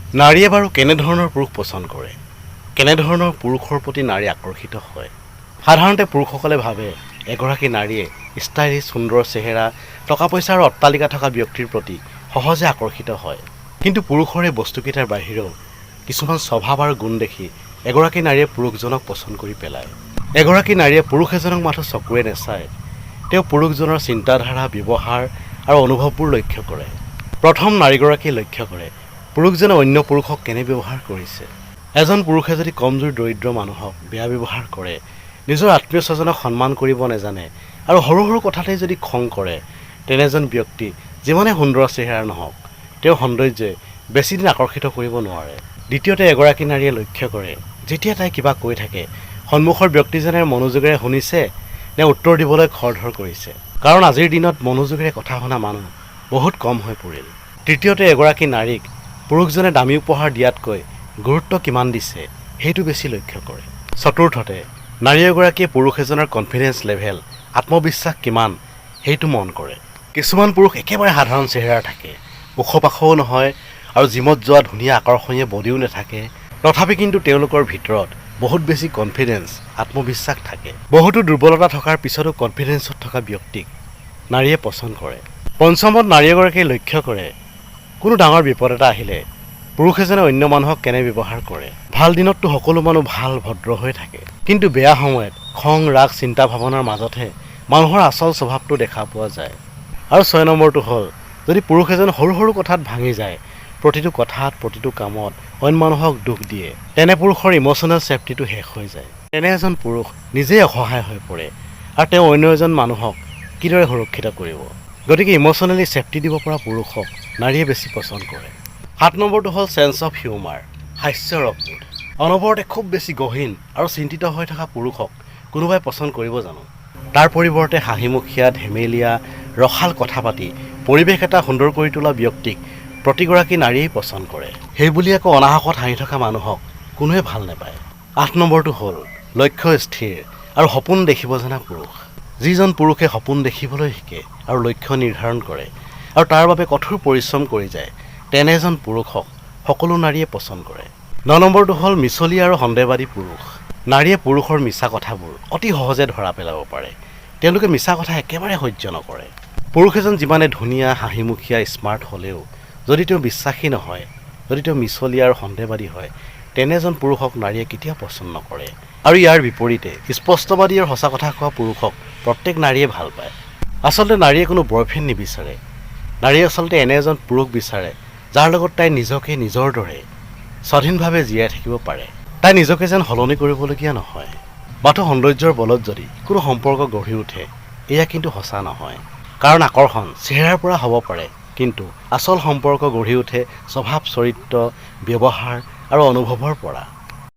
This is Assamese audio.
নাৰীয়ে বাৰু কেনেধৰণৰ পুৰুষ পচন্দ কৰে, কেনেধৰণৰ পুৰুষৰ প্ৰতি নাৰী আকৰ্ষিত হয়? সাধাৰণতে পুৰুষসকলে ভাবে এগৰাকী নাৰীয়ে ষ্টাইলিছ সুন্দৰ চেহেৰা, টকা পইচা আৰু অট্টালিকা থকা ব্যক্তিৰ প্ৰতি সহজে আকৰ্ষিত হয়। কিন্তু পুৰুষৰ এই বস্তুকেইটাৰ বাহিৰেও কিছুমান স্বভাৱ আৰু গুণ দেখি এগৰাকী নাৰীয়ে পুৰুষজনক পচন্দ কৰি পেলায়। এগৰাকী নাৰীয়ে পুৰুষ এজনক মাথো চকুৰে নেচায়, তেওঁ পুৰুষজনৰ চিন্তাধাৰা, ব্যৱহাৰ আৰু অনুভৱবোৰ লক্ষ্য কৰে। প্ৰথম নাৰীগৰাকীয়ে লক্ষ্য কৰে পুৰুষজনে অন্য পুৰুষক কেনে ব্যৱহাৰ কৰিছে। এজন পুৰুষে যদি কমজোৰ দৰিদ্ৰ মানুহক বেয়া ব্যৱহাৰ কৰে, নিজৰ আত্মীয় স্বজনক সন্মান কৰিব নেজানে আৰু সৰু সৰু কথাতেই যদি খং কৰে, তেনে এজন ব্যক্তি যিমানে সুন্দৰ চেহেৰা নহওক, তেওঁৰ সৌন্দৰ্যই বেছিদিন আকৰ্ষিত কৰিব নোৱাৰে। দ্বিতীয়তে এগৰাকী নাৰীয়ে লক্ষ্য কৰে যেতিয়া তাই কিবা কৈ থাকে, সন্মুখৰ ব্যক্তিজনে মনোযোগেৰে শুনিছে নে উত্তৰ দিবলৈ খৰধৰ কৰিছে। কাৰণ আজিৰ দিনত মনোযোগেৰে কথা শুনা মানুহ বহুত কম হৈ পৰিল। তৃতীয়তে এগৰাকী নাৰীক পুৰুষজনে দামী উপহাৰ দিয়াতকৈ গুৰুত্ব কিমান দিছে সেইটো বেছি লক্ষ্য কৰে। চতুৰ্থতে নাৰী এগৰাকীয়ে পুৰুষ এজনৰ কনফিডেন্স লেভেল, আত্মবিশ্বাস কিমান সেইটো মন কৰে। কিছুমান পুৰুষ একেবাৰে সাধাৰণ চেহেৰাৰ থাকে, ওখ পাখও নহয় আৰু জিমত যোৱা ধুনীয়া আকৰ্ষণীয় বডিও নাথাকে, তথাপি কিন্তু তেওঁলোকৰ ভিতৰত বহুত বেছি কনফিডেন্স, আত্মবিশ্বাস থাকে। বহুতো দুৰ্বলতা থকাৰ পিছতো কনফিডেন্সত থকা ব্যক্তিক নাৰীয়ে পচন্দ কৰে। পঞ্চমত নাৰী এগৰাকীয়ে লক্ষ্য কৰে কোনো ডাঙৰ বিপদ এটা আহিলে পুৰুষ এজনে অন্য মানুহক কেনে ব্যৱহাৰ কৰে। ভাল দিনততো সকলো মানুহ ভাল ভদ্ৰ হৈ থাকে, কিন্তু বেয়া সময়ত খং, ৰাগ, চিন্তা ভাৱনাৰ মাজতহে মানুহৰ আচল স্বভাৱটো দেখা পোৱা যায়। আৰু 6 নম্বৰটো হ'ল যদি পুৰুষ এজন সৰু সৰু কথাত ভাঙি যায়, প্ৰতিটো কথাত প্ৰতিটো কামত অইন মানুহক দুখ দিয়ে, তেনে পুৰুষৰ ইম'চনেল ছেফটিটো শেষ হৈ যায়। তেনে এজন পুৰুষ নিজেই অসহায় হৈ পৰে আৰু তেওঁ অন্য এজন মানুহক কিদৰে সুৰক্ষিত কৰিব। গতিকে ইম'চনেলি ছেফটি দিব পৰা পুৰুষক নাৰীয়ে বেছি পচন্দ কৰে। 7 নম্বৰটো হ'ল চেন্স অফ হিউমাৰ, হাস্যৰসবোধ। অনবৰতে খুব বেছি গহীন আৰু চিন্তিত হৈ থকা পুৰুষক কোনোবাই পচন্দ কৰিব জানো? তাৰ পৰিৱৰ্তে হাঁহিমুখীয়া, ধেমেলীয়া, ৰসাল কথা পাতি পৰিৱেশ এটা সুন্দৰ কৰি তোলা ব্যক্তিক প্ৰতিগৰাকী নাৰীয়েই পচন্দ কৰে। সেইবুলি আকৌ অনাহকত হাঁহি থকা মানুহক কোনোৱে ভাল নাপায়। 8 নম্বৰটো হ'ল লক্ষ্য স্থিৰ আৰু সপোন দেখিব জনা পুৰুষ। যিজন পুৰুষে সপোন দেখিবলৈ শিকে আৰু লক্ষ্য নিৰ্ধাৰণ কৰে আৰু তাৰ বাবে কঠোৰ পৰিশ্ৰম কৰি যায়, তেনে এজন পুৰুষক সকলো নাৰীয়ে পচন্দ কৰে। 9 নম্বৰটো হ'ল মিছলি আৰু সন্দেহবাদী পুৰুষ। নাৰীয়ে পুৰুষৰ মিছা কথাবোৰ অতি সহজে ধৰা পেলাব পাৰে। তেওঁলোকে মিছা কথা একেবাৰে সহ্য নকৰে। পুৰুষ এজন যিমানে ধুনীয়া, হাঁহিমুখীয়া, স্মাৰ্ট হ'লেও যদি তেওঁ বিশ্বাসী নহয়, যদি তেওঁ মিছলি আৰু সন্দেহবাদী হয়, তেনে এজন পুৰুষক নাৰীয়ে কেতিয়াও পচন্দ নকৰে। আৰু ইয়াৰ বিপৰীতে স্পষ্টবাদী আৰু সঁচা কথা কোৱা পুৰুষক প্ৰত্যেক নাৰীয়ে ভাল পায়। আচলতে নাৰীয়ে কোনো বয়ফ্ৰেণ্ড নিবিচাৰে। নাৰীয়ে আচলতে এনে এজন পুৰুষ বিচাৰে যাৰ লগত তাই নিজকে নিজৰ দৰে স্বাধীনভাৱে জীয়াই থাকিব পাৰে। তাই নিজকে যেন সলনি কৰিবলগীয়া নহয়। মাথো সৌন্দৰ্যৰ বলত যদি কোনো সম্পৰ্ক গঢ়ি উঠে, এয়া কিন্তু সঁচা নহয়। কাৰণ আকৰ্ষণ চেহেৰাৰ পৰা হ'ব পাৰে, কিন্তু আচল সম্পৰ্ক গঢ়ি উঠে স্বভাৱ, চৰিত্ৰ, ব্যৱহাৰ আৰু অনুভৱৰ পৰা।